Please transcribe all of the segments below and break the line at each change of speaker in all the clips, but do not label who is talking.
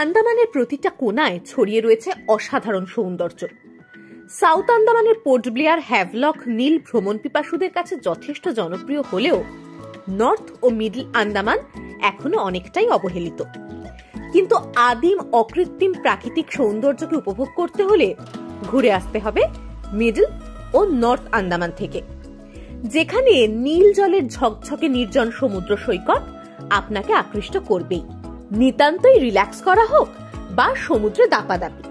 আন্দামানের প্রতিটা কোনায় ছড়িয়ে রয়েছে অসাধারণ সৌন্দর্য। সাউথ আন্দামানের পোর্ট ব্লেয়ার হ্যাভলক নীল ভ্রমণ পিপাসুদের কাছে যথেষ্ট জনপ্রিয় হলেও নর্থ ও মিডল আন্দামান এখনো অনেকটাই অবহেলিত। কিন্তু আদিম অকৃত্রিম প্রাকৃতিক সৌন্দর্যকে উপভোগ করতে হলে ঘুরে আসতে হবে মিডল ও নর্থ আন্দামান থেকে, যেখানে নীল জলের ঝকঝকে নির্জন সমুদ্র সৈকত আপনাকে আকৃষ্ট করবেই। নিতান্তই রিল্যাক্স করা হোক বা সমুদ্রে দাপাদাপি,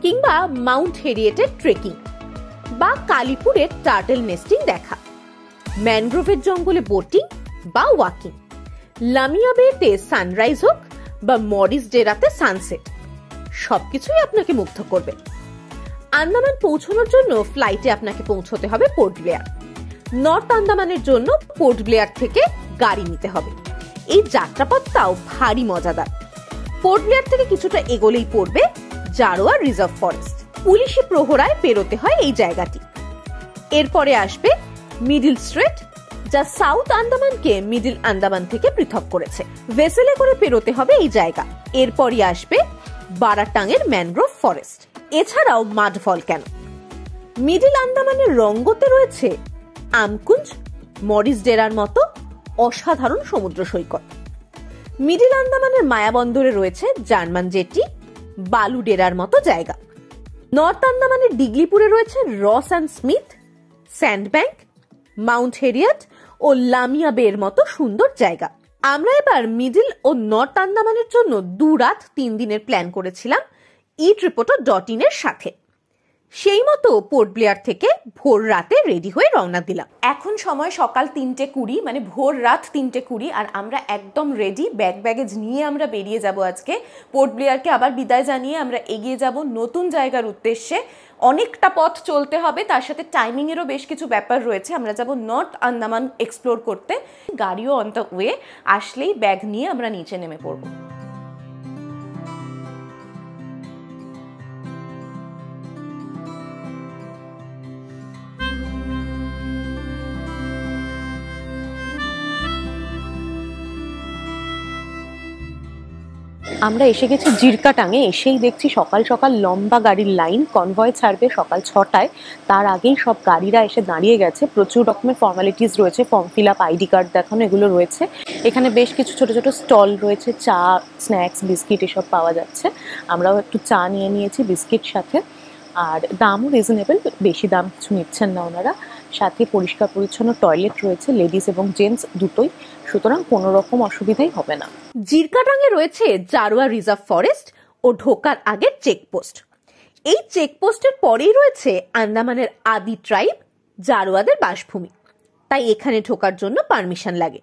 কিংবা মাউন্ট হেরিয়েটের ট্রেকিং বা কালীপুরের টার্টেল নেস্টিং দেখা, ম্যানগ্রোভের জঙ্গলে বোটিং বা ওয়াকিং, লামিয়া বেতে সানরাইজ হোক বা মরিস ডেরাতে সানসেট, সবকিছুই আপনাকে মুগ্ধ করবে। আন্দামান পৌঁছানোর জন্য ফ্লাইটে আপনাকে পৌঁছতে হবে পোর্ট ব্লেয়ার। নর্থ আন্দামানের জন্য পোর্ট ব্লেয়ার থেকে গাড়ি নিতে হবে। এই যাত্রাপথটাও ভারী মজাদার। পোর্ট ব্লেয়ার থেকে কিছুটা এগোলেই পড়বে জারোয়া রিজার্ভ ফরেস্ট। পুলিশি প্রহরায় পেরোতে হয় এই জায়গাটি। এরপরে আসবে মিডল স্ট্রেট, যা সাউথ আন্দামানকে মিডল আন্দামান থেকে পৃথক করেছে। ভেসেলে করে পেরোতে হবে এই জায়গা। এরপরই আসবে বারাটাঙের ম্যানগ্রোভ ফরেস্ট। এছাড়াও মাড ভলক্যানো। মিডল আন্দামানের রঙ্গতে রয়েছে আমকুঞ্জ, মরিস ডেরার মতো অসাধারণ সমুদ্র সৈকত। মিডল আন্দামানের মায়াবন্দরে রয়েছে জার্মান জেটি, বালু ডেরার মতো জায়গা। নর্থ আন্দামানের ডিগলিপুরে রয়েছে রস অ্যান্ড স্মিথ, স্যান্ডব্যাংক, মাউন্ট হেরিয়েট ও লামিয়া বের মতো সুন্দর জায়গা। আমরা এবার মিডল ও নর্থ আন্দামানের জন্য 2 রাত 3 দিনের প্ল্যান করেছিলাম eTripoto.in এর সাথে। সেই মতো পোর্ট ব্লেয়ার থেকে ভোর রাতে রেডি হয়ে রওনা দিলাম। এখন সময় সকাল 3:20, মানে ভোর রাত 3:20, আর আমরা একদম রেডি। ব্যাগেজ নিয়ে আমরা বেরিয়ে যাব আজকে। পোর্ট ব্লেয়ারকে আবার বিদায় জানিয়ে আমরা এগিয়ে যাব নতুন জায়গার উদ্দেশ্যে। অনেকটা পথ চলতে হবে, তার সাথে টাইমিং এরও বেশ কিছু ব্যাপার রয়েছে। আমরা যাব নর্থ আন্দামান এক্সপ্লোর করতে। গাড়িও অন দ্য ওয়ে, আসলেই ব্যাগ নিয়ে আমরা নিচে নেমে পড়ব। আমরা এসে গেছি জিরকাটাঙে। এসেই দেখছি সকাল সকাল লম্বা গাড়ির লাইন। কনভয় ছাড়বে সকাল 6টায়, তার আগেই সব গাড়িরা এসে দাঁড়িয়ে গেছে। প্রচুর রকমের ফর্মালিটিস রয়েছে, form fill up, ID card দেখানো, এগুলো রয়েছে। এখানে বেশ কিছু ছোট ছোট স্টল রয়েছে, চা, স্ন্যাক্স, বিস্কিট এসব পাওয়া যাচ্ছে। আমরাও একটু চা নিয়ে নিয়েছি বিস্কিট সাথে, আর দামও রিজনেবল, বেশি দাম কিছু নিচ্ছেন না ওনারা। সাথে পরিষ্কার পরিচ্ছন্ন টয়লেট রয়েছে, লেডিস এবং জেন্টস দুটোই, সুতরাং কোনো রকম অসুবিধাই হবে না। জিরকাটাঙে রয়েছে জারোয়া রিজার্ভ ফরেস্ট ও ঢোকার আগের চেকপোস্ট। এই চেকপোস্টের পরেই রয়েছে আন্দামানের আদি ট্রাইব জারোয়াদের বাসভূমি, তাই এখানে ঢোকার জন্য পারমিশন লাগে।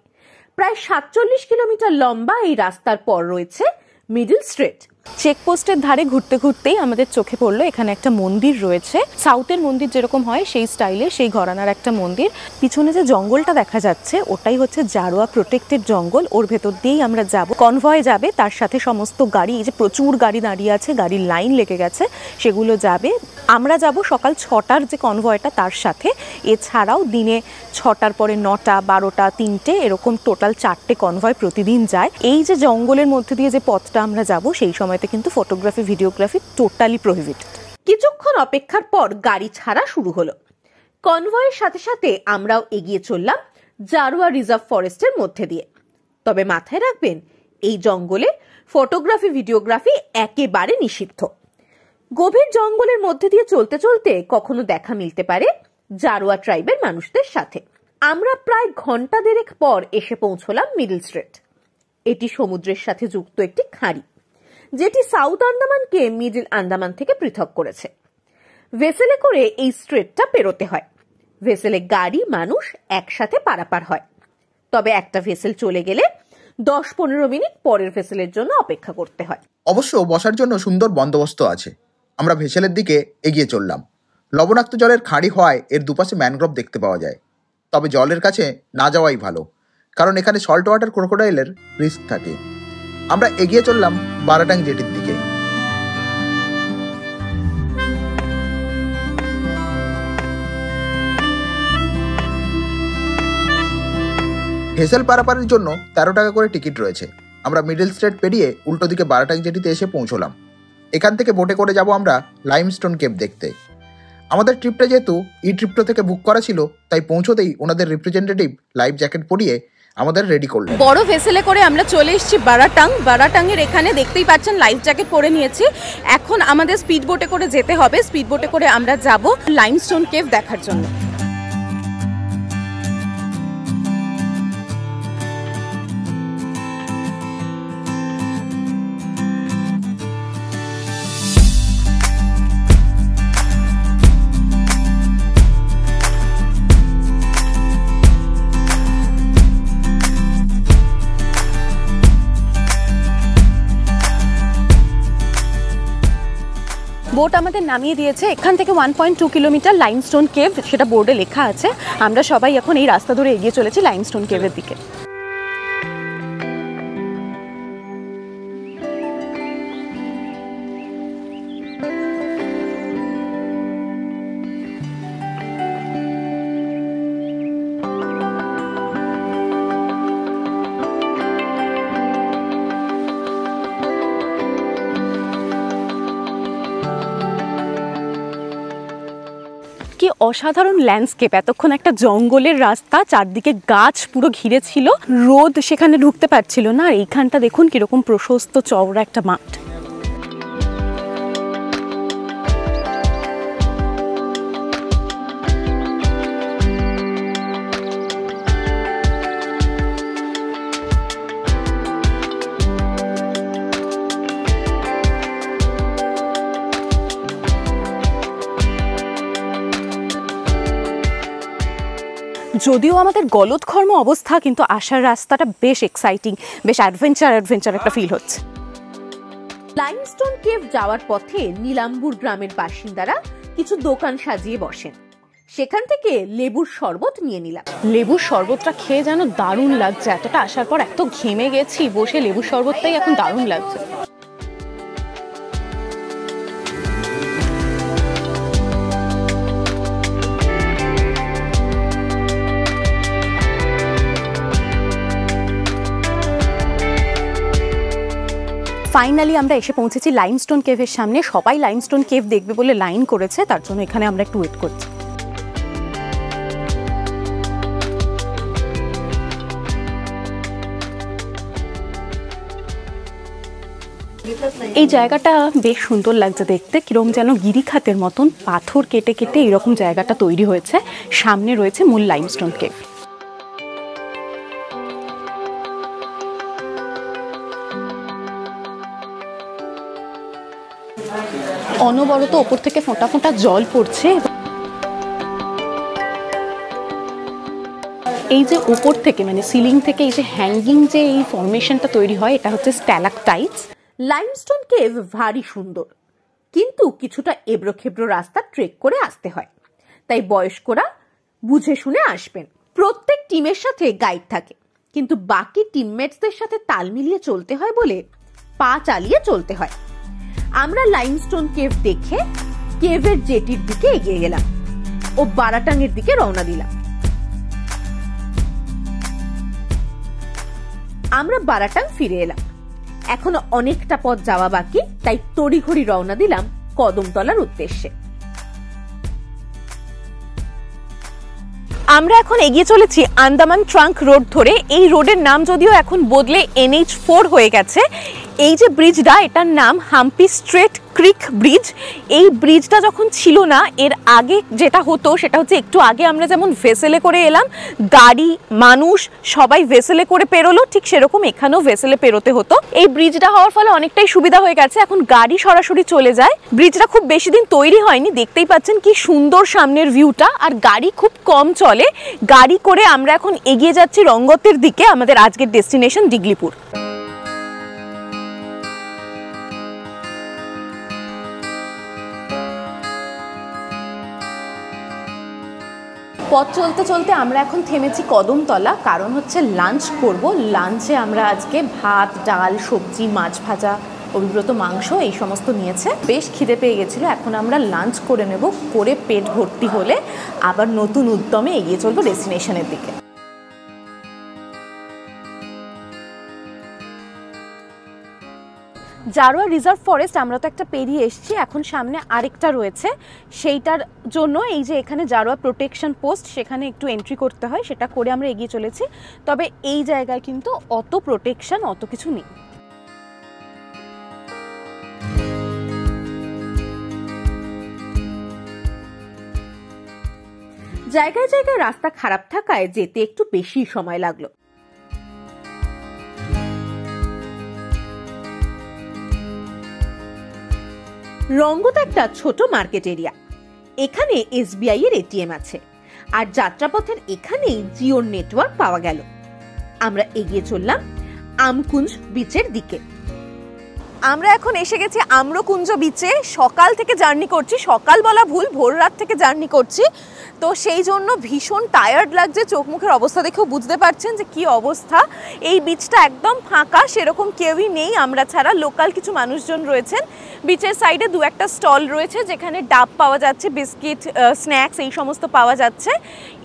প্রায় 47 কিলোমিটার লম্বা এই রাস্তার পর রয়েছে মিডল স্ট্রিট। চেকপোস্টের ধারে ঘুরতে ঘুরতেই আমাদের চোখে পড়লো এখানে একটা মন্দির রয়েছে, সাউথের মন্দির যেরকম হয় সেই স্টাইলে, সেই ঘরানার একটা মন্দির। পিছনে যে জঙ্গলটা দেখা যাচ্ছে ওটাই হচ্ছে জারোয়া প্রোটেক্টেড জঙ্গল। ওর ভেতর দিয়েই আমরা যাব। কনভয় যাবে, তার সাথে সমস্ত গাড়ি, এই যে প্রচুর গাড়ি দাঁড়িয়ে আছে, গাড়ির লাইন লেগে গেছে, সেগুলো যাবে। আমরা যাব সকাল 6টার যে কনভয়টা তার সাথে। এছাড়াও দিনে 6টার পরে 9টা, 12টা, 3টে, এরকম টোটাল 4টে কনভয় প্রতিদিন যায়। এই যে জঙ্গলের মধ্যে দিয়ে যে পথটা আমরা যাব, সেই সময়তে কিন্তু ফটোগ্রাফি, ভিডিওগ্রাফি টোটালি প্রহিবিটেড। কিছুক্ষণ অপেক্ষার পর গাড়ি ছাড়া শুরু হলো। কনভয়ের সাথে সাথে আমরাও এগিয়ে চললাম জারোয়া রিজার্ভ ফরেস্টের মধ্যে দিয়ে। তবে মাথায় রাখবেন, এই জঙ্গলে ফটোগ্রাফি, ভিডিওগ্রাফি একেবারে নিষিদ্ধ। গভীর জঙ্গলের মধ্যে দিয়ে চলতে চলতে কখনো দেখা মিলতে পারে জারোয়া ট্রাইবের মানুষদের সাথে। আমরা প্রায় ঘন্টা দেড়েক পর এসে পৌঁছলাম মিডল স্ট্রিট। এটি সমুদ্রের সাথে যুক্ত একটি খাঁড়ি, যেটি সাউথ আন্দামানকে মিডল আন্দামান থেকে পৃথক করেছে। ভেসেলে করে এই স্ট্রিটটা পেরোতে হয়। ভেসেলে গাড়ি, মানুষ একসাথে পারাপার হয়। তবে একটা ভেসেল চলে গেলে 10-15 মিনিট পরের ভেসেলের জন্য অপেক্ষা করতে হয়।
অবশ্য বসার জন্য সুন্দর বন্দোবস্ত আছে। আমরা ভেসেলের দিকে এগিয়ে চললাম। লবণাক্ত জলের খাঁড়ি হওয়ায় এর দুপাশে ম্যানগ্রোভ দেখতে পাওয়া যায়। তবে জলের কাছে না যাওয়াই ভালো, কারণ এখানে সল্ট ওয়াটার ক্রোকোডাইলের রিস্ক থাকে। আমরা এগিয়ে চললাম বারাটাং জেটির দিকে। ভেসেল পারাপারের জন্য 13 টাকা করে টিকিট রয়েছে। আমরা মিডল স্ট্রেট পেরিয়ে উল্টো দিকে বারাটাং জেটিতে এসে পৌঁছলাম। এখান থেকে বোটে করে যাব আমরা লাইমস্টোন কেভ দেখতে। আমাদের ট্রিপটা যেহেতু ই ট্রিপটো থেকে বুক করা ছিল, তাই পৌঁছতেই ওনাদের রিপ্রেজেন্টেটিভ লাইফ জ্যাকেট পরিয়ে আমাদের রেডি করলেন।
বড় ভেসেলে করে আমরা চলে এসেছি বারাটাংয়ের এখানে, দেখতেই পাচ্ছেন লাইফ জ্যাকেট পরে নিয়েছি। এখন আমাদের স্পিড বোটে করে যেতে হবে, স্পিড বোটে করে আমরা যাব লাইমস্টোন কেভ দেখার জন্য। বোট আমাদের নামিয়ে দিয়েছে এখান থেকে 1.2 কিলোমিটার লাইমস্টোন কেভ, সেটা বোর্ডে লেখা আছে। আমরা সবাই এখন এই রাস্তা ধরে এগিয়ে চলেছি লাইমস্টোন কেভের দিকে। কি অসাধারণ ল্যান্ডস্কেপ! এতক্ষণ একটা জঙ্গলের রাস্তা, চারদিকে গাছ পুরো ঘিরে ছিল, রোদ সেখানে ঢুকতে পারছিল না। আর এইখানটা দেখুন কিরকম প্রশস্ত চওড়া একটা মাঠ। যদিও আমাদের গলদঘর্ম অবস্থা, কিন্তু আসার রাস্তাটা বেশ এক্সাইটিং, বেশ অ্যাডভেঞ্চার একটা ফিল হচ্ছে।
লাইমস্টোন কেভ যাওয়ার পথে নীলাম্বুর গ্রামের বাসিন্দারা কিছু দোকান সাজিয়ে বসেন, সেখান থেকে লেবুর শরবত নিয়ে নিলাম।
লেবুর শরবতটা খেয়ে যেন দারুণ লাগছে, এতটা আসার পর এত ঘেমে গেছি, বসে লেবুর শরবতটাই এখন দারুণ লাগছে। ফাইনালি আমরা এসে পৌঁছেছি লাইমস্টোন কেভের সামনে। সবাই লাইমস্টোন কেভ দেখবে বলে লাইন করেছে, তার জন্য এখানে আমরা একটু ওয়েট করছি। এই জায়গাটা বেশ সুন্দর লাগছে দেখতে, কিরকম যেন গিরিখাতের মতন পাথর কেটে কেটে এরকম জায়গাটা তৈরি হয়েছে। সামনে রয়েছে মূল লাইমস্টোন কেভ। অনবরত ওপর থেকে ফোঁটা ফোঁটা জল পড়ছে। এই যে উপর থেকে মানে সিলিং থেকে এই যে হ্যাঙ্গিং যে এই ফর্মেশনটা তৈরি হয়, এটা হচ্ছে স্ট্যালাকটাইটস।
লাইমস্টোন কেভ ভারী সুন্দর, কিন্তু কিছুটা এবড়ো খেবড়ো রাস্তা ট্রেক করে আসতে হয়, তাই বয়স্করা বুঝে শুনে আসবেন। প্রত্যেক টিমের সাথে গাইড থাকে, কিন্তু বাকি টিমমেটসদের সাথে তাল মিলিয়ে চলতে হয় বলে পা চালিয়ে চলতে হয়। আমরা লাইমস্টোন কেভ দেখে কেভের জেটির দিকে এগিয়ে গেলাম ও বারাটাংয়ের দিকে রওনা দিলাম। আমরা বারাটাং ফিরে এলাম, এখনো অনেকটা পথ যাওয়া বাকি, তাই তড়িঘড়ি রওনা দিলাম কদমতলার উদ্দেশ্যে।
আমরা এখন এগিয়ে চলেছি আন্দামান ট্রাঙ্ক রোড ধরে। এই রোডের নাম যদিও এখন বদলে NH4 হয়ে গেছে। এই যে ব্রিজটা, এটার নাম হাম্পি স্ট্রেট ক্রিক ব্রিজ। এই ব্রিজটা যখন ছিল না, এর আগে যেটা হতো সেটা হচ্ছে একটু আগে আমরা যেমন ভেসেলে করে এলাম, গাড়ি মানুষ সবাই ভেসেলে করে পেরোলো, ঠিক সেরকম এখানেও ভেসেলে পেরোতে হতো। এই ব্রিজটা হওয়ার ফলে অনেকটাই সুবিধা হয়ে গেছে, এখন গাড়ি সরাসরি চলে যায়। ব্রিজটা খুব বেশি দিন তৈরি হয়নি, দেখতেই পাচ্ছেন কি সুন্দর সামনের ভিউটা, আর গাড়ি খুব কম চলে। গাড়ি করে আমরা এখন এগিয়ে যাচ্ছি রঙ্গতের দিকে, আমাদের আজকের ডেস্টিনেশন ডিগলিপুর। পথ চলতে চলতে আমরা এখন থেমেছি কদমতলা, কারণ হচ্ছে লাঞ্চ করব। লাঞ্চে আমরা আজকে ভাত, ডাল, সবজি, মাছ ভাজা, অভিব্রত মাংস এই সমস্ত নিয়েছে। বেশ খিদে পেয়ে গেছিলো, এখন আমরা লাঞ্চ করে নেব, করে পেট ভর্তি হলে আবার নতুন উদ্যমে এগিয়ে চলবো ডেস্টিনেশনের দিকে। জারোয়া রিজার্ভ ফরেস্ট আমরা তো একটা পেরিয়ে এসেছি, এখন সামনে আরেকটা রয়েছে, সেইটার জন্য এই যে এখানে জারোয়া প্রোটেকশন পোস্ট সেখানে একটু এন্ট্রি করতে হয়, সেটা করে আমরা এগিয়ে চলেছি। তবে এই জায়গায় কিন্তু অত প্রোটেকশন অত কিছু নেই।
জায়গায় জায়গায় রাস্তা খারাপ থাকায় যেতে একটু বেশি সময় লাগলো। রঙ্গত একটা ছোট মার্কেট এরিয়া, এখানে এসবিআই এর এটিএম আছে, আর যাত্রাপথের এখানেই জিওর নেটওয়ার্ক পাওয়া গেল। আমরা এগিয়ে চললাম আমকুঞ্জ বিচের দিকে।
আমরা এখন এসে গেছি আম্রকুঞ্জ বিচে। সকাল থেকে জার্নি করছি, সকাল বলা ভুল, ভোর রাত থেকে জার্নি করছি, তো সেই জন্য ভীষণ টায়ার্ড লাগছে। চোখ মুখের অবস্থা দেখেও বুঝতে পারছেন যে কি অবস্থা। এই বিচটা একদম ফাঁকা, সেরকম কেউই নেই আমরা ছাড়া, লোকাল কিছু মানুষজন রয়েছেন। বিচের সাইডে দু একটা স্টল রয়েছে যেখানে ডাব পাওয়া যাচ্ছে, বিস্কিট, স্ন্যাক্স এই সমস্ত পাওয়া যাচ্ছে।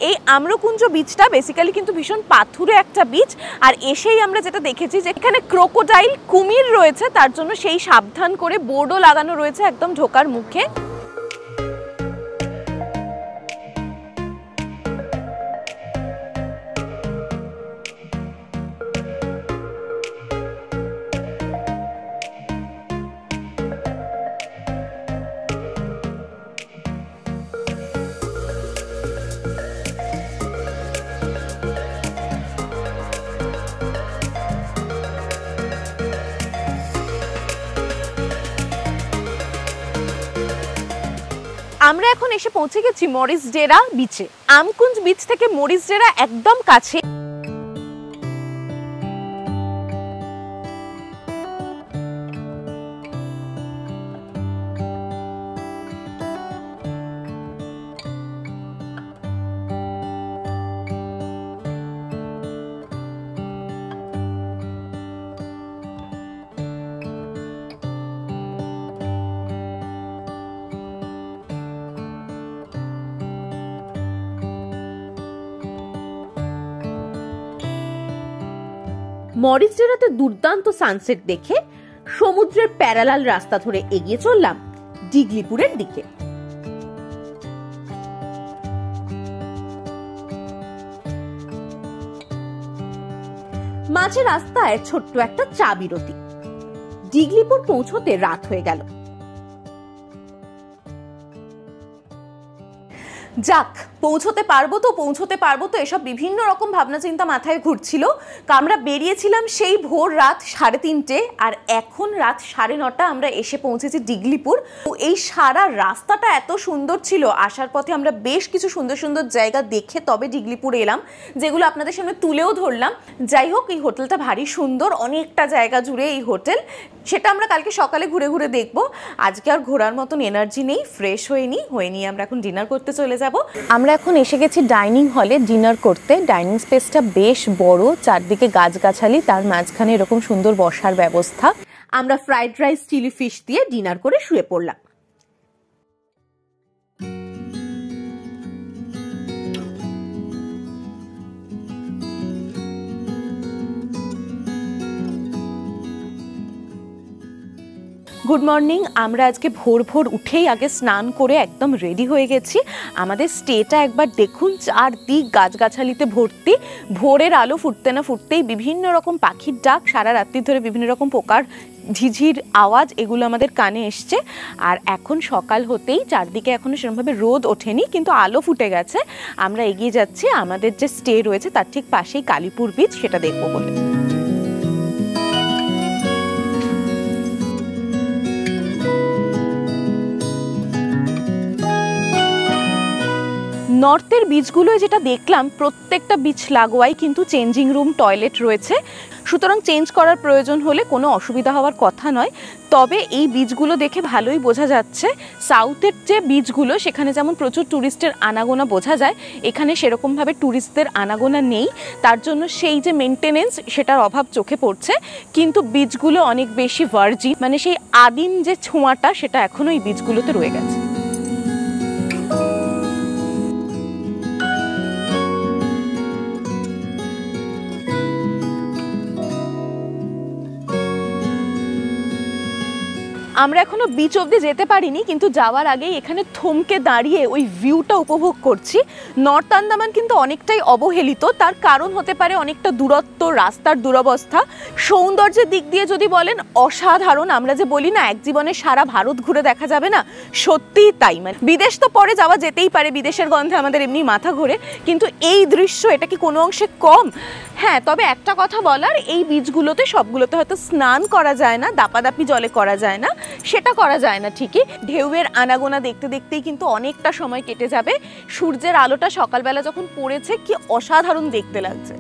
এই আম্রকুঞ্জ বিচটা বেসিক্যালি কিন্তু ভীষণ পাথুরে একটা বিচ, আর এসেই আমরা যেটা দেখেছি যে এখানে ক্রোকোডাইল, কুমির রয়েছে, তার জন্য সেই সাবধান করে বোর্ডও লাগানো রয়েছে একদম ঢোকার মুখে। আমরা এখন এসে পৌঁছে গেছি মরিস ডেরা বিচে। আমকুঞ্জ বিচ থেকে মরিস ডেরা একদম কাছে।
মরিস ডেরাতে দুর্দান্ত সানসেট দেখে সমুদ্রের প্যারালাল রাস্তা ধরে এগিয়ে চললাম ডিগলিপুরের দিকে। মাঝে রাস্তায় ছোট্ট একটা চা বিরতি। ডিগলিপুর পৌঁছতে রাত হয়ে গেল।
যাক, পৌঁছতে পারবো তো এসব বিভিন্ন রকম ভাবনা চিন্তা মাথায় ঘুরছিল। আমরা বেরিয়েছিলাম সেই ভোর রাত 3:30, আর এখন রাত 9:30 আমরা এসে পৌঁছেছি ডিগলিপুর। এই সারা রাস্তাটা এত সুন্দর ছিল, আসার পথে আমরা বেশ কিছু সুন্দর সুন্দর জায়গা দেখে তবে ডিগলিপুর এলাম, যেগুলো আপনাদের সামনে তুলেও ধরলাম। যাই হোক, এই হোটেলটা ভারী সুন্দর, অনেকটা জায়গা জুড়ে এই হোটেল, সেটা আমরা কালকে সকালে ঘুরে ঘুরে দেখবো। আজকে আর ঘোরার মতন এনার্জি নেই, ফ্রেশ হয়ে নিয়ে আমরা এখন ডিনার করতে চলে যাব। আমরা এখন এসে গেছি ডাইনিং হলে ডিনার করতে। ডাইনিং স্পেসটা বেশ বড়, চারদিকে গাছগাছালি, তার মাঝখানে এরকম সুন্দর বসার ব্যবস্থা।
আমরা ফ্রাইড রাইস, চিলি ফিশ দিয়ে ডিনার করে শুয়ে পড়লাম।
Good morning. আমরা আজকে ভোর ভোর উঠেই আগে স্নান করে একদম রেডি হয়ে গেছি। আমাদের স্টেটা একবার দেখুন, চারদিক গাছগাছালিতে ভর্তি। ভোরের আলো ফুটতে না ফুটতেই বিভিন্ন রকম পাখির ডাক, সারা রাত্রি ধরে বিভিন্ন রকম পোকার ঝিঝির আওয়াজ, এগুলো আমাদের কানে এসছে। আর এখন সকাল হতেই চারদিকে এখনো সেরকমভাবে রোদ ওঠেনি, কিন্তু আলো ফুটে গেছে। আমরা এগিয়ে যাচ্ছি আমাদের যে স্টে রয়েছে তার ঠিক পাশেই কালীপুর বিচ, সেটা দেখবো বলে। নর্থের বিচগুলোয় যেটা দেখলাম, প্রত্যেকটা বিচ লাগোয়াই কিন্তু চেঞ্জিং রুম, টয়লেট রয়েছে, সুতরাং চেঞ্জ করার প্রয়োজন হলে কোনো অসুবিধা হওয়ার কথা নয়। তবে এই বিচগুলো দেখে ভালোই বোঝা যাচ্ছে, সাউথের যে বিচগুলো সেখানে যেমন প্রচুর ট্যুরিস্টের আনাগোনা বোঝা যায়, এখানে সেরকমভাবে ট্যুরিস্টদের আনাগোনা নেই, তার জন্য সেই যে মেনটেনেন্স সেটার অভাব চোখে পড়ছে। কিন্তু বিচগুলো অনেক বেশি ভার্জিন, মানে সেই আদিম যে ছোঁয়াটা সেটা এখনো এই বিচগুলোতে রয়ে গেছে। আমরা এখনো বিচ অবধি যেতে পারিনি, কিন্তু যাওয়ার আগেই এখানে থমকে দাঁড়িয়ে ওই ভিউটা উপভোগ করছি। নর্থ আন্দামান কিন্তু অনেকটাই অবহেলিত, তার কারণ হতে পারে অনেকটা দূরত্ব, রাস্তার দুরবস্থা। সৌন্দর্যের দিক দিয়ে যদি বলেন অসাধারণ। আমরা যে বলি না এক জীবনে সারা ভারত ঘুরে দেখা যাবে না, সত্যিই তাই। মানে বিদেশ তো পরে যাওয়া যেতেই পারে, বিদেশের গন্ধে আমাদের এমনি মাথা ঘোরে, কিন্তু এই দৃশ্য এটা কি কোনো অংশে কম? হ্যাঁ, তবে একটা কথা বলার, এই বিচগুলোতে সবগুলোতে হয়তো স্নান করা যায় না, দাপাদাপি জলে করা যায় না, সেটা করা যায় না ঠিকই। ঢেউয়ের আনাগোনা দেখতে দেখতেই কিন্তু অনেকটা সময় কেটে যাবে। সূর্যের আলোটা সকালবেলা যখন পড়েছে কি অসাধারণ দেখতে লাগছে।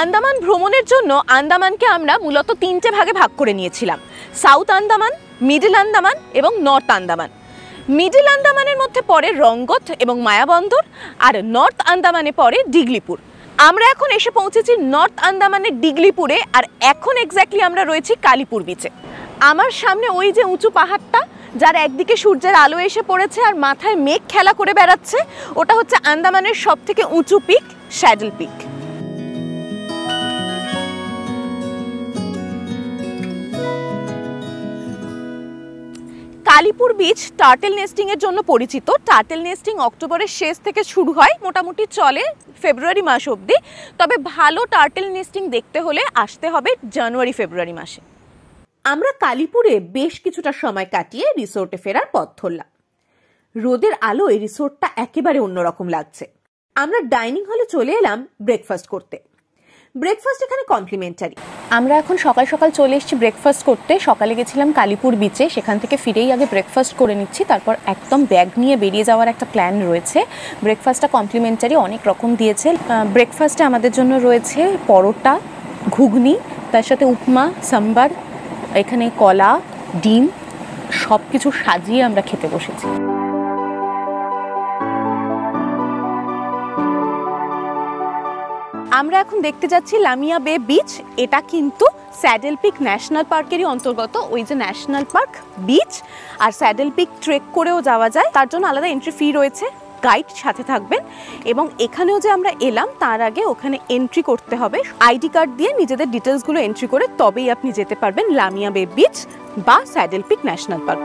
আন্দামান ভ্রমণের জন্য আন্দামানকে আমরা মূলত 3টে ভাগে ভাগ করে নিয়েছিলাম, সাউথ আন্দামান, মিডল আন্দামান এবং নর্থ আন্দামান। মিডল আন্দামানের মধ্যে পড়ে রঙ্গত এবং মায়াবন্দর, আর নর্থ আন্দামানে পড়ে ডিগলিপুর। আমরা এখন এসে পৌঁছেছি নর্থ আন্দামানের ডিগলিপুরে, আর এখন এক্স্যাক্টলি আমরা রয়েছি কালীপুর বিচে। আমার সামনে ওই যে উঁচু পাহাড়টা, যার একদিকে সূর্যের আলো এসে পড়েছে আর মাথায় মেঘ খেলা করে বেড়াচ্ছে, ওটা হচ্ছে আন্দামানের সবথেকে উঁচু peak, saddle peak. Kalipur beach turtle nesting এর জন্য পরিচিত। টার্টেল নেস্টিং অক্টোবরের শেষ থেকে শুরু হয়, মোটামুটি চলে ফেব্রুয়ারি মাস অবধি। তবে ভালো টার্টেল নেস্টিং দেখতে হলে আসতে হবে জানুয়ারি ফেব্রুয়ারি মাসে। আমরা কালীপুরে বেশ কিছুটা সময় কাটিয়ে রিসোর্টে ফেরার পথ ধরলাম। রোদের আলোয় রিসোর্টটা একেবারে অন্যরকম লাগছে। আমরা ডাইনিং হলে চলে এলাম ব্রেকফাস্ট করতে। ব্রেকফাস্ট এখানে কমপ্লিমেন্টারি। আমরা এখন সকাল সকাল চলে এসেছি ব্রেকফাস্ট করতে। সকালে গেছিলাম কালীপুর বিচে, সেখান থেকে ফিরেই আগে ব্রেকফাস্ট করে নিচ্ছি, তারপর একদম ব্যাগ নিয়ে বেরিয়ে যাওয়ার একটা প্ল্যান রয়েছে। ব্রেকফাস্টটা কমপ্লিমেন্টারি, অনেক রকম দিয়েছে। ব্রেকফাস্টে আমাদের জন্য রয়েছে পরোটা, ঘুগনি, তার সাথে উপমা, সাম্বার, এখানে কলা, ডিম, সব কিছু সাজিয়ে আমরা খেতে বসেছি। আমরা এখন দেখতে যাচ্ছি লামিয়া বে বিচ। এটা কিন্তু স্যাডল পিক ন্যাশনাল পার্কেরই অন্তর্গত। ওই যে ন্যাশনাল পার্ক, বিচ আর স্যাডল পিক ট্রেক করেও যাওয়া যায়, তার জন্য আলাদা এন্ট্রি ফি রয়েছে। গাইড সাথে থাকবেন। এবং এখানেও যে আমরা এলাম তার আগে ওখানে এন্ট্রি করতে হবে, আইডি কার্ড দিয়ে নিজেদের ডিটেলসগুলো এন্ট্রি করে তবেই আপনি যেতে পারবেন লামিয়া বে বিচ বা স্যাডল পিক ন্যাশনাল পার্ক।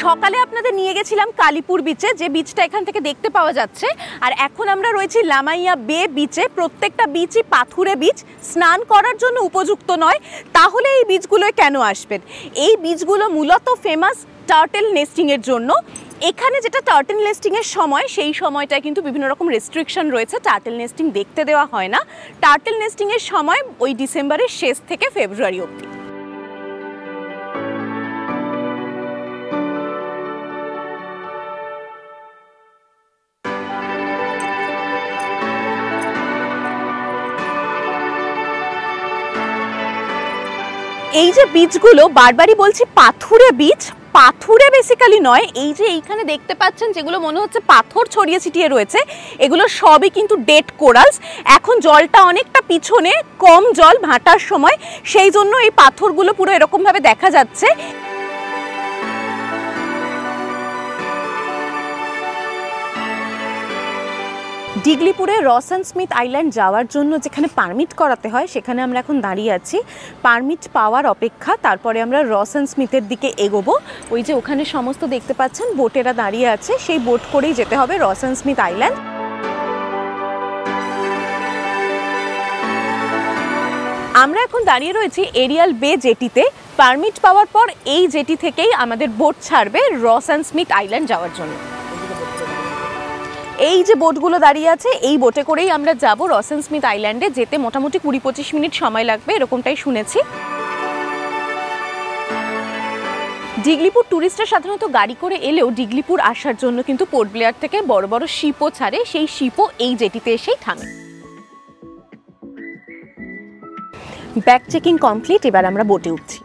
সকালে আপনাদের নিয়ে গেছিলাম কালীপুর বিচে, যে বিচটা এখান থেকে দেখতে পাওয়া যাচ্ছে। আর এখন আমরা রয়েছি লামাইয়া বে বিচে। প্রত্যেকটা বিচই পাথুরে বিচ, স্নান করার জন্য উপযুক্ত নয়। তাহলে এই বিচগুলোয় কেন আসবেন? এই বিচগুলো মূলত ফেমাস টার্টেল নেস্টিংয়ের জন্য। এখানে যেটা টার্টেল নেস্টিংয়ের সময়, সেই সময়টায় কিন্তু বিভিন্ন রকম রেস্ট্রিকশন রয়েছে, টার্টেল নেস্টিং দেখতে দেওয়া হয় না। টার্টেল নেস্টিংয়ের সময় ওই ডিসেম্বরের শেষ থেকে ফেব্রুয়ারি অবধি। এই যে বিচগুলো, বারবারই বলছি পাথুরে বিচ, পাথুরে বেসিক্যালি নয়। এই যে এইখানে দেখতে পাচ্ছেন যেগুলো মনে হচ্ছে পাথর ছড়িয়ে ছিটিয়ে রয়েছে, এগুলো সবই কিন্তু ডেড কোরালস। এখন জলটা অনেকটা পিছনে, কম জল ভাটার সময়, সেই জন্য এই পাথরগুলো পুরো এরকমভাবে দেখা যাচ্ছে। ডিগলিপুরে রস অ্যান্ড স্মিথ আইল্যান্ড যাওয়ার জন্য যেখানে পারমিট করাতে হয় সেখানে আমরা এখন দাঁড়িয়ে আছি। পারমিট পাওয়ার অপেক্ষা, তারপরে আমরা রস অ্যান্ড স্মিথের দিকে এগোবো। ওই যে ওখানে সমস্ত দেখতে পাচ্ছেন বোটেরা দাঁড়িয়ে আছে, সেই বোট করেই যেতে হবে রস অ্যান্ড স্মিথ আইল্যান্ড। আমরা এখন দাঁড়িয়ে রয়েছি এরিয়াল বে জেটিতে। পারমিট পাওয়ার পর এই জেটি থেকেই আমাদের বোট ছাড়বে রস অ্যান্ড স্মিথ আইল্যান্ড যাওয়ার জন্য। এই যে বোটগুলো দাঁড়িয়ে আছে এই বোটে করেই আমরা যাব রস অ্যান্ড স্মিথ আইল্যান্ডে। যেতে মোটামুটি 20-25 মিনিট সময় লাগবে, এরকমটাই শুনেছি। ডিগলিপুর ট্যুরিস্টরা সাধারণত গাড়ি করে এলেও ডিগলিপুর আসার জন্য কিন্তু পোর্ট ব্লেয়ার থেকে বড় বড় শিপও ছাড়ে, সেই শিপও এই জেটিতে এসেই থামে। ব্যাগ চেকিং কমপ্লিট, এবার আমরা বোটে উঠছি।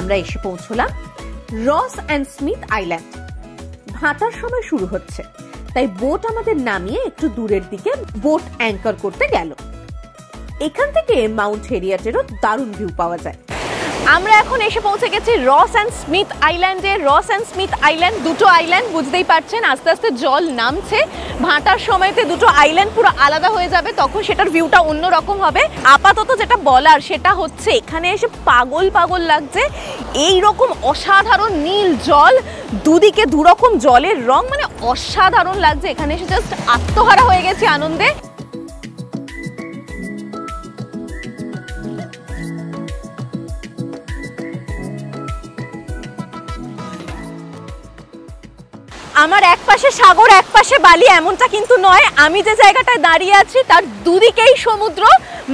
আমরা এসে পৌঁছলাম রস অ্যান্ড স্মিথ আইল্যান্ড। ভাটার সময় শুরু হচ্ছে, তাই বোট আমাদের নামিয়ে একটু দূরের দিকে বোট অ্যাঙ্কার করতে গেল। এখান থেকে মাউন্ট হেরিয়েটেরও দারুণ ভিউ পাওয়া যায়। আমরা এখন এসে পৌঁছে গেছি রস অ্যান্ড স্মিথ আইল্যান্ডে। রস অ্যান্ড স্মিথ আইল্যান্ড, দুটো আইল্যান্ড, বুঝতেই পারছেন আস্তে আস্তে জল নামছে। ভাটার সময়তে দুটো আইল্যান্ড পুরো আলাদা হয়ে যাবে, তখন সেটার ভিউটা অন্যরকম হবে। আপাতত যেটা বলার সেটা হচ্ছে এখানে এসে পাগল পাগল লাগছে। এই রকম অসাধারণ নীল জল, দুদিকে দুরকম জলের রং, মানে অসাধারণ লাগছে। এখানে এসে জাস্ট আত্মহারা হয়ে গেছি আনন্দে। আমার এক পাশে সাগর এক পাশে বালি এমনটা কিন্তু নয়। আমি যে জায়গাটায় দাঁড়িয়ে আছি তার দুদিকেই সমুদ্র,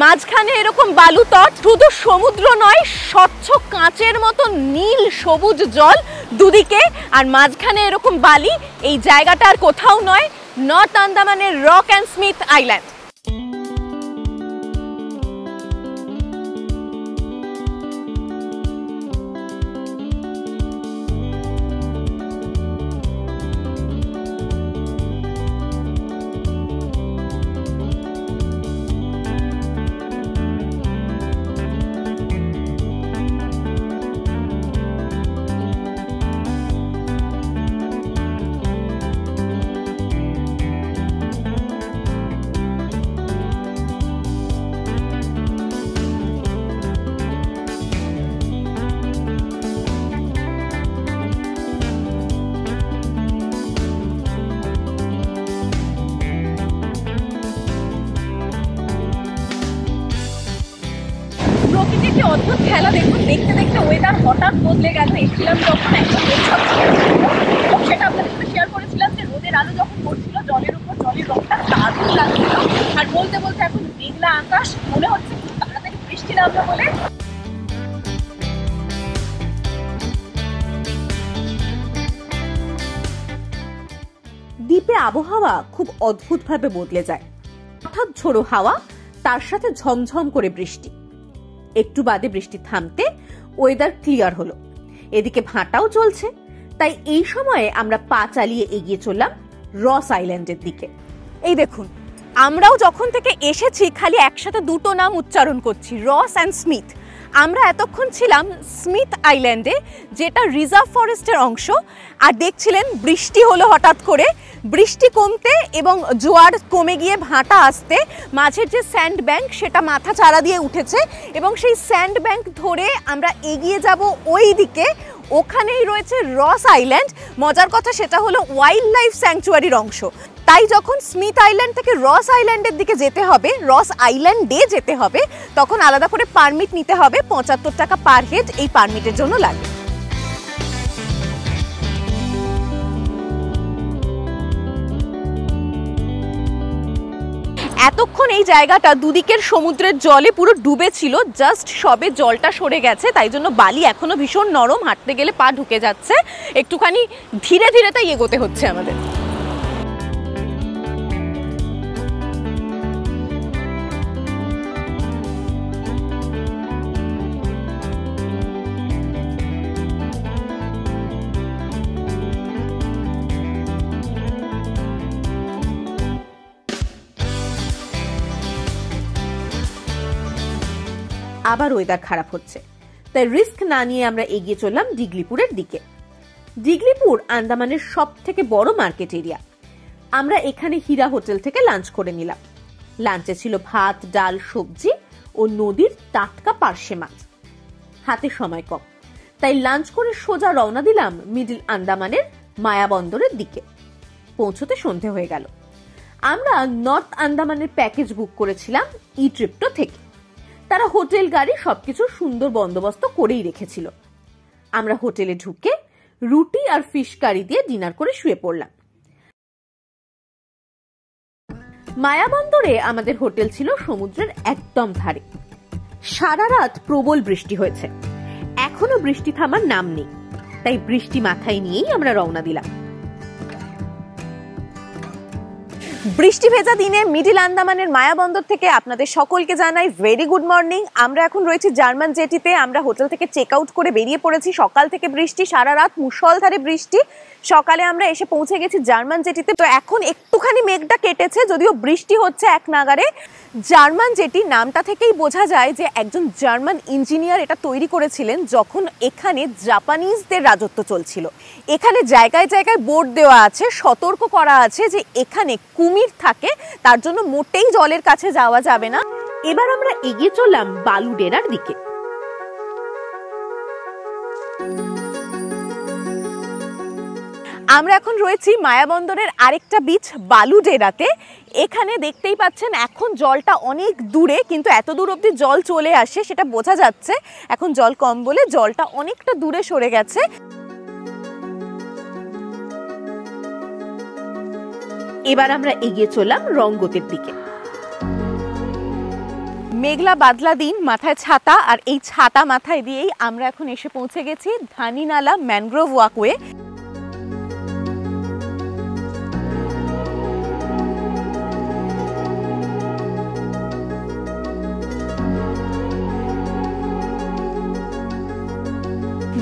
মাঝখানে এরকম বালু তট। শুধু সমুদ্র নয়, স্বচ্ছ কাঁচের মতো নীল সবুজ জল দুদিকে, আর মাঝখানে এরকম বালি। এই জায়গাটা আর কোথাও নয়, নর্থ আন্দামানের রক অ্যান্ড স্মিথ আইল্যান্ড। প্রকৃতির যে অদ্ভুত খেলা দেখুন, দেখতে দেখতে ওয়েদার হঠাৎ বদলে গেল। এসেছিলাম যখন একদম এবং সেটা আপনাদের সাথে শেয়ার করেছিলাম যে রোদের আলো যখন পড়ছিল জলের উপর, জলের রংটা দারুণ লাগছিল। আর বলতে বলতে এখন মেঘলা আকাশ, মনে হচ্ছে খুব তাড়াতাড়ি বৃষ্টি নামবে বলে। দ্বীপে আবহাওয়া খুব অদ্ভুতভাবে বদলে যায়। হঠাৎ ঝোড়ো হাওয়া, তার সাথে ঝমঝম করে বৃষ্টি। একটু বাদে বৃষ্টি থামতে ওয়েদার ক্লিয়ার হলো। এদিকে ভাটাও চলছে, তাই এই সময়ে আমরা পা চালিয়ে এগিয়ে চললাম রস আইল্যান্ডের দিকে। এই দেখুন, আমরাও যখন থেকে এসেছি খালি একসাথে দুটো নাম উচ্চারণ করছি, রস অ্যান্ড স্মিথ। আমরা এতক্ষণ ছিলাম স্মিথ আইল্যান্ডে, যেটা রিজার্ভ ফরেস্টের অংশ। আর দেখছিলেন বৃষ্টি হলো হঠাৎ করে, বৃষ্টি কমতে এবং জোয়ার কমে গিয়ে ভাটা আসতে মাঝের যে স্যান্ড ব্যাংক সেটা মাথা চারা দিয়ে উঠেছে, এবং সেই স্যান্ড ব্যাংক ধরে আমরা এগিয়ে যাব ওই দিকে। ওখানেই রয়েছে রস আইল্যান্ড। মজার কথা সেটা হলো ওয়াইল্ড লাইফ স্যাংচুয়ারির অংশ। তাই যখন স্মিথ আইল্যান্ড থেকে রস আইল্যান্ডের দিকে যেতে হবে, রস আইল্যান্ডে যেতে হবে, তখন আলাদা করে পারমিট নিতে হবে। 75 টাকা পার হেড এই পারমিটের জন্য লাগে। এতক্ষণ এই জায়গাটা দুদিকের সমুদ্রের জলে পুরো ডুবে ছিল, জাস্ট সবে জলটা সরে গেছে, তাই জন্য বালি এখনো ভীষণ নরম, হাঁটতে গেলে পা ঢুকে যাচ্ছে, একটুখানি ধীরে ধীরে তাই এগোতে হচ্ছে আমাদের।
আবার ওয়েদার খারাপ হচ্ছে, তাই রিস্ক না নিয়ে আমরা এগিয়ে চললাম ডিগলিপুরের দিকে। ডিগলিপুর আন্দামানের সব থেকে বড় মার্কেট এরিয়া। আমরা এখানে হীরা হোটেল থেকে লাঞ্চ করে নিলাম। লাঞ্চে ছিল ভাত, ডাল, সবজি ও নদীর টাটকা পার্শে মাছ। হাতে সময় কম, তাই লাঞ্চ করে সোজা রওনা দিলাম মিডল আন্দামানের মায়াবন্দরের দিকে। পৌঁছতে সন্ধে হয়ে গেল। আমরা নর্থ আন্দামানের প্যাকেজ বুক করেছিলাম ই ট্রিপ্টো থেকে। তারা হোটেল, গাড়ি সবকিছু সুন্দর বন্দোবস্ত করেই রেখেছিল। আমরা হোটেলে ঢুকে রুটি আর ফিশ কারি দিয়ে ডিনার করে শুয়ে পড়লাম। মায়াবন্দরে আমাদের হোটেল ছিল সমুদ্রের একদম ধারে। সারা রাত প্রবল বৃষ্টি হয়েছে, এখনো বৃষ্টি থামার নাম নেই, তাই বৃষ্টি মাথায় নিয়েই আমরা রওনা দিলাম।
বৃষ্টি ভেজা দিনে মিডল আন্দামানের মায়াবন্দর থেকে আপনাদের সকলকে জানাই ভেরি গুড মর্নিং। আমরা এখন রয়েছি জার্মান জেটিতে। আমরা হোটেল থেকে চেক আউট করে বেরিয়ে পড়েছি। সকাল থেকে বৃষ্টি, সারা রাত মুষলধারে বৃষ্টি। সকালে আমরা এসে পৌঁছে গেছি জার্মান জেটিতে। তো এখন একটুখানি মেঘটা কেটেছে, যদিও বৃষ্টি হচ্ছে এক নাগারে। জার্মান জেটি নামটা থেকেই বোঝা যায় যে একজন জার্মান ইঞ্জিনিয়ার এটা তৈরি করেছিলেন যখন এখানে জাপানিজদের রাজত্ব চলছিল। এখানে জায়গায় জায়গায় বোর্ড দেওয়া আছে, সতর্ক করা আছে যে এখানে কুমির থাকে, তার জন্য মোটেই জলের কাছে যাওয়া যাবে না।
এবার আমরা এগিয়ে চললাম বালুডেরার দিকে।
আমরা এখন রয়েছি মায়াবন্দরের আরেকটা বিচ বালুডেরাতে। এখানে দেখতেই পাচ্ছেন এখন জলটা অনেক দূরে, কিন্তু এত দূর অবধি জল চলে আসে সেটা বোঝা যাচ্ছে। এখন জল কম বলে জলটা অনেকটা দূরে সরে গেছে।
এবার আমরা এগিয়ে চললাম রঙ্গতের দিকে।
মেঘলা বাদলা দিন, মাথায় ছাতা, আর এই ছাতা মাথায় দিয়েই আমরা এখন এসে পৌঁছে গেছি ধানিনালা ম্যানগ্রোভ ওয়াকওয়ে।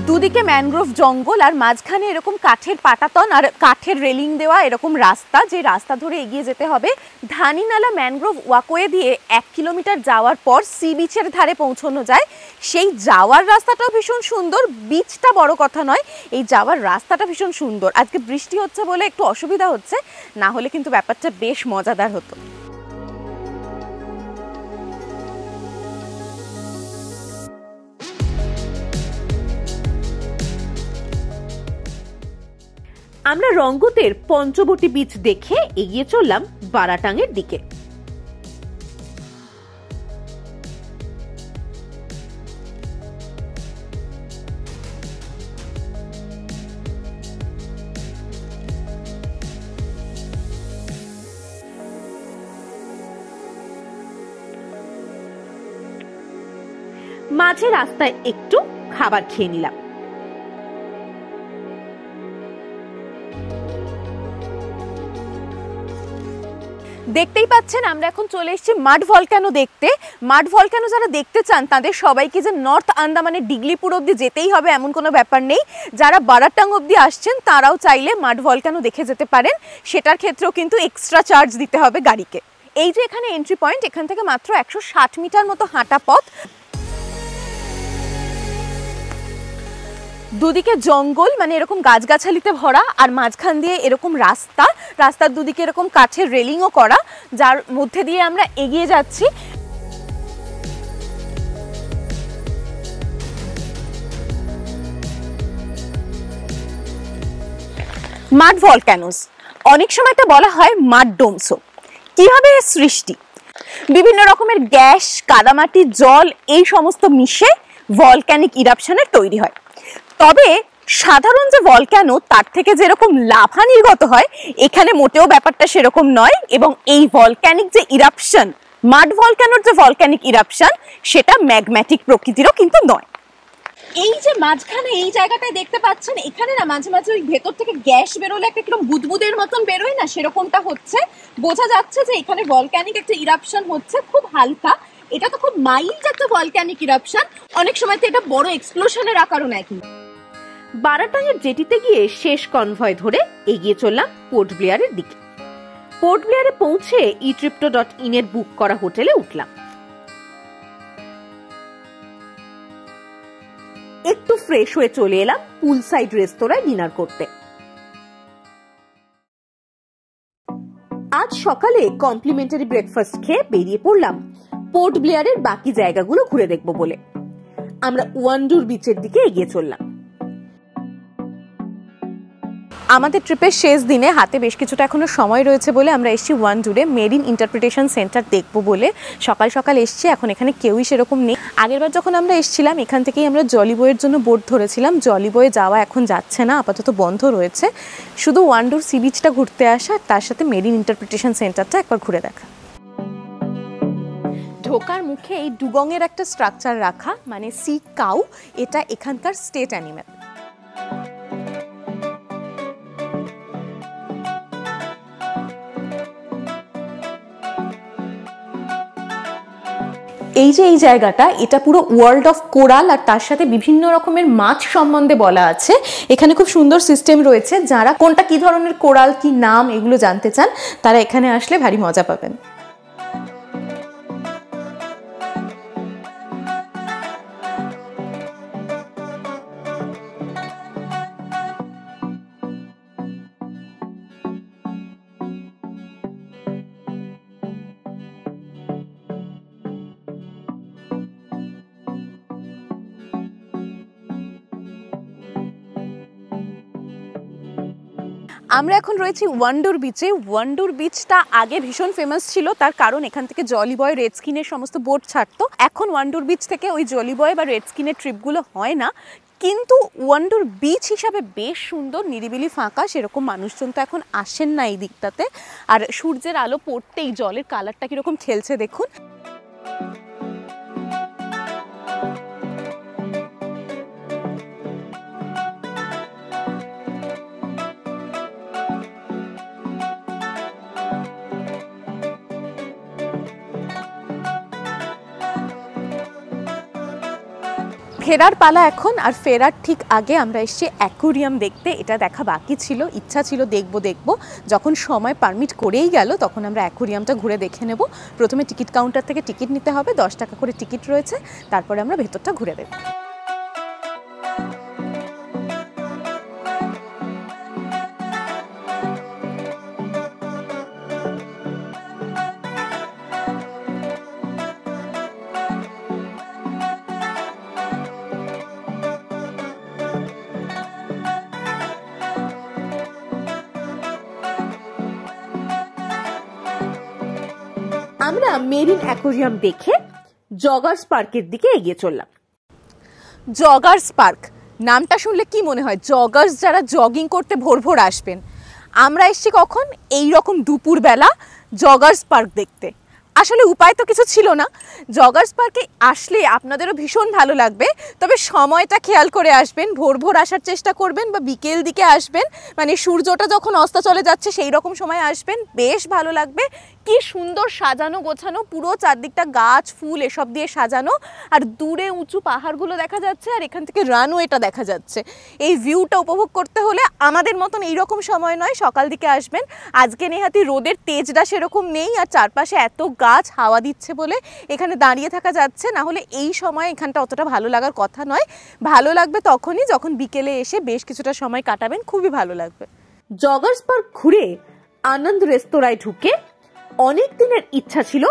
দুদিকে ম্যানগ্রোভ জঙ্গল আর মাঝখানে এরকম কাঠের পাটাতন আর কাঠের রেলিং দেওয়া এরকম রাস্তা, যে রাস্তা ধরে এগিয়ে যেতে হবে। ধানিনালা ম্যানগ্রোভ ওয়াকওয়ে দিয়ে 1 কিলোমিটার যাওয়ার পর সি বিচের ধারে পৌঁছানো যায়। সেই যাওয়ার রাস্তাটাও ভীষণ সুন্দর, বিচটা বড় কথা নয়, এই যাওয়ার রাস্তাটা ভীষণ সুন্দর। আজকে বৃষ্টি হচ্ছে বলে একটু অসুবিধা হচ্ছে, না হলে কিন্তু ব্যাপারটা বেশ মজাদার হতো।
আমরা রঙ্গতের পঞ্চবটি বিচ দেখে এগিয়ে চললাম বারাটাঙের দিকে। মাঝে রাস্তায় একটু খাবার খেয়ে নিলাম।
দেখতেই পাচ্ছেন আমরা এখন চলে এসেছি মাড ভলক্যানো দেখতে। মাড ভলক্যানো যারা দেখতে চান তাদের সবাইকে যে নর্থ আন্দামানের ডিগলিপুর অবধি যেতেই হবে এমন কোনো ব্যাপার নেই। যারা বারাটাং অবধি আসছেন তারাও চাইলে মাড ভলক্যানো দেখে যেতে পারেন, সেটার ক্ষেত্রেও কিন্তু এক্সট্রা চার্জ দিতে হবে গাড়িকে। এই যে এখানে এন্ট্রি পয়েন্ট, এখান থেকে মাত্র 160 মিটার মতো হাঁটা পথ। দুদিকে জঙ্গল, মানে এরকম গাছগাছালিতে ভরা, আর মাঝখান দিয়ে এরকম রাস্তার দুদিকে এরকম কাঠের রেলিংও করা, যার মধ্যে দিয়ে আমরা এগিয়ে যাচ্ছি। মাড ভলক্যানোস, অনেক সময় এটা বলা হয় মাড ডোমসও। কিভাবে এর সৃষ্টি? বিভিন্ন রকমের গ্যাস, কাদামাটি, জল এই সমস্ত মিশে ভলক্যানিক ইরাপশনের তৈরি হয়। তবে সাধারণ যে ভলক্যানো তার থেকে যেরকম লাভা নির্গত হয়, এখানে মোটেও ব্যাপারটা সেরকম নয়। এবং এই ভলক্যানিক যে ইরাপশন, মাড ভলক্যানোর যে ভলক্যানিক ইরাপশন, সেটা ম্যাগম্যাটিক প্রকৃতিরও কিন্তু নয়। এই যে মাঝখানে এই জায়গাটায় দেখতে পাচ্ছেন, এখানে না মাঝে মাঝে ওই ভেতর থেকে গ্যাস বেরোলে একটা কিরকম বুদবুদের মতন বেরোয় না, সেরকমটা হচ্ছে। বোঝা যাচ্ছে যে এখানে ভলক্যানিক একটা ইরাপশন হচ্ছে, খুব হালকা। এটা তো খুব মাইল্ড একটা ভলক্যানিক ইরাপশন, অনেক সময় তো এটা বড় এক্সপ্লোশনের আকারও নেয়।
বারাটাঙের জেটিতে গিয়ে শেষ কনভয় ধরে এগিয়ে চললাম পোর্ট ব্লেয়ারের দিকে। পোর্ট ব্লেয়ারে পৌঁছে eTripto.in এর বুক করা হোটেলে উঠলাম। একটু ফ্রেশ হয়ে চলে এলাম পুল সাইড রেস্তোরাঁয় ডিনার করতে। আজ সকালে কমপ্লিমেন্টারি ব্রেকফাস্ট খেয়ে বেরিয়ে পড়লাম পোর্ট ব্লেয়ারের বাকি জায়গাগুলো ঘুরে দেখব বলে। আমরা ওয়ান্ডুর বিচের দিকে এগিয়ে চললাম।
আমাদের ট্রিপের শেষ দিনে হাতে বেশ কিছুটা এখনো সময় রয়েছে বলে আমরা এসেছি ওয়ান্ডুরে মেরিন ইন্টারপ্রিটেশন সেন্টার দেখবো বলে। সকাল সকাল এসছি, এখন এখানে কেউই সেরকম নেই। আগেরবার যখন আমরা এসেছিলাম এখান থেকেই আমরা জলি বয়ের জন্য বোট ধরেছিলাম। জলি বয়ে যাওয়া এখন যাচ্ছে না, আপাতত বন্ধ রয়েছে। শুধু ওয়ান্ডুর সি বিচটা ঘুরতে আসা, তার সাথে মেরিন ইন্টারপ্রিটেশন সেন্টারটা একবার ঘুরে দেখা। ঢোকার মুখে এই ডুগংয়ের একটা স্ট্রাকচার রাখা, মানে সি কাউ, এটা এখানকার স্টেট অ্যানিমেল। এই যে এই জায়গাটা, এটা পুরো ওয়ার্ল্ড অফ কোরাল, আর তার সাথে বিভিন্ন রকমের মাছ সম্বন্ধে বলা আছে। এখানে খুব সুন্দর সিস্টেম রয়েছে, যারা কোনটা কি ধরনের কোরাল, কি নাম, এগুলো জানতে চান তারা এখানে আসলে ভারী মজা পাবেন। আমরা এখন রয়েছি ওয়ান্ডুর বিচে। ওয়ান্ডুর বিচটা আগে ভীষণ ফেমাস ছিল, তার কারণ এখান থেকে জলি বয়, রেড স্কিনের সমস্ত বোট ছাড়তো। এখন ওয়ান্ডুর বিচ থেকে ওই জলি বয় বা রেড স্কিনের ট্রিপগুলো হয় না, কিন্তু ওয়ান্ডুর বিচ হিসাবে বেশ সুন্দর, নিরিবিলি, ফাঁকা। সেরকম মানুষজন তো এখন আসেন না এই দিকটাতে। আর সূর্যের আলো পড়তেই জলের কালারটা কীরকম খেলছে দেখুন। ফেরার পালা এখন, আর ফেরার ঠিক আগে আমরা এসেছি অ্যাকুরিয়াম দেখতে। এটা দেখা বাকি ছিল, ইচ্ছা ছিল দেখবো। যখন সময় পারমিট করেই গেল তখন আমরা অ্যাকুরিয়ামটা ঘুরে দেখে নেব। প্রথমে টিকিট কাউন্টার থেকে টিকিট নিতে হবে, 10 টাকা করে টিকিট রয়েছে, তারপরে আমরা ভেতরটা ঘুরে দেখব।
আমরা মেরিন অ্যাকোয়ারিয়াম দেখে জগার্স পার্কের দিকে এগিয়ে চললাম।
জগার্স পার্ক নামটা শুনলে কি মনে হয়? জগার্স যারা জগিং করতে ভোর ভোর আসবেন। আমরা এসেছি কখন? এই রকম দুপুরবেলা জগার্স পার্ক দেখতে। আসলে উপায় তো কিছু ছিল না। জগার্স পার্কে আসলে আপনাদেরও ভীষণ ভালো লাগবে, তবে সময়টা খেয়াল করে আসবেন। ভোর ভোর আসার চেষ্টা করবেন বা বিকেল দিকে আসবেন, মানে সূর্যটা যখন অস্ত চলে যাচ্ছে সেই রকম সময় আসবেন, বেশ ভালো লাগবে। কি সুন্দর সাজানো গোছানো, পুরো চারদিকটা গাছ ফুল এসব দিয়ে সাজানো, আর দূরে উঁচু পাহাড়গুলো দেখা যাচ্ছে, আর এখান থেকে রানওয়েটা দেখা যাচ্ছে। এই ভিউটা উপভোগ করতে হলে আমাদের মতন এইরকম সময় নয়, সকাল দিকে আসবেন। আজকে নেহাতি রোদের তেজটা সেরকম নেই, আর চারপাশে এত গাছ হাওয়া দিচ্ছে বলে এখানে দাঁড়িয়ে থাকা যাচ্ছে। না হলে এই সময় এখানটা অতটা ভালো লাগার কথা নয়। ভালো লাগবে তখনই যখন বিকেলে এসে বেশ কিছুটা সময় কাটাবেন, খুবই ভালো লাগবে।
জগার্স পার্ক ঘুরে আনন্দ রেস্তোরাঁয় ঢুকে অনেক দিনের ইচ্ছা ছিল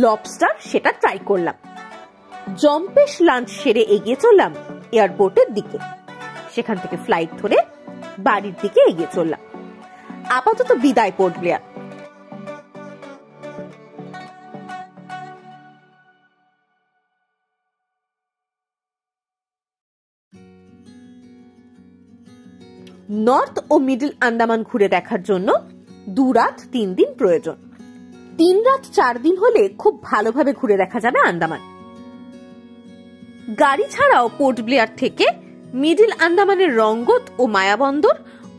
লবস্টার, সেটা ট্রাই করলাম। জম্পেশ লাঞ্চ সেরে এগিয়ে চললাম এয়ারপোর্টের দিকে। সেখান থেকে ফ্লাইট ধরে বাড়ির দিকে এগিয়ে চললাম। আপাতত বিদায় পোর্ট ব্লেয়ার। নর্থ ও মিডল আন্দামান ঘুরে দেখার জন্য 2 রাত 3 দিন প্রয়োজন। 3 রাত 4 দিন হলে খুব ভালোভাবে ঘুরে দেখা যাবে আন্দামান। গাড়ি ছাড়াও পোর্ট ব্লেয়ার থেকে মিডল আন্দামানের রঙ্গত ও মায়াবন্দর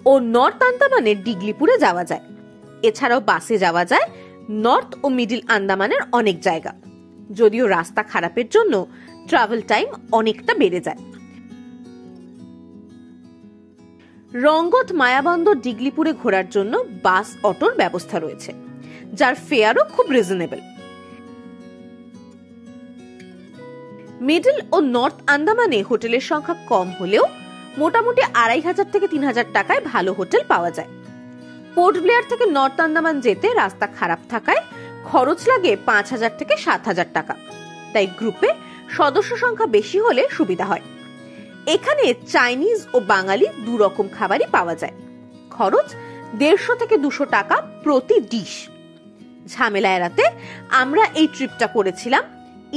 ও নর্থ আন্দামানের ডিগলিপুরে যাওয়া যায়। এছাড়াও বাসে যাওয়া যায় নর্থ ও মিডল আন্দামানের অনেক জায়গা, যদিও রাস্তা খারাপের জন্য ট্রাভেল টাইম অনেকটা বেড়ে যায়। রঙ্গত, মায়াবন্দর, ডিগলিপুরে ঘোরার জন্য বাস অটোর ব্যবস্থা রয়েছে, যার ফেয়ারও খুব রিজনেবল। মিডল ও নর্থ আন্দামানে হোটেলের সংখ্যা কম হলেও মোটামুটি 2500 থেকে 3000 টাকায় ভালো হোটেল পাওয়া যায়। পোর্ট ব্লেয়ার থেকে নর্থ আন্দামান যেতে রাস্তা খারাপ থাকায় খরচ লাগে 5000 থেকে 7000 টাকা। তাই গ্রুপে সদস্য সংখ্যা বেশি হলে সুবিধা হয়। এখানে চাইনিজ ও বাঙালি 2 রকম খাবারই পাওয়া যায়। খরচ 150 থেকে 200 টাকা প্রতি ডিশ। ঝামেলা এড়াতে আমরা এই ট্রিপটা করেছিলাম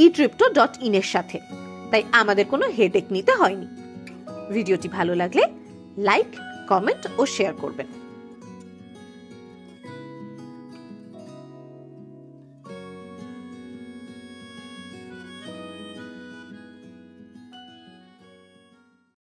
eTripto.in এর সাথে, তাই আমাদের কোনো হেডেক নিতে হয়নি। ভিডিওটি ভালো লাগলে লাইক, কমেন্ট ও শেয়ার করবেন।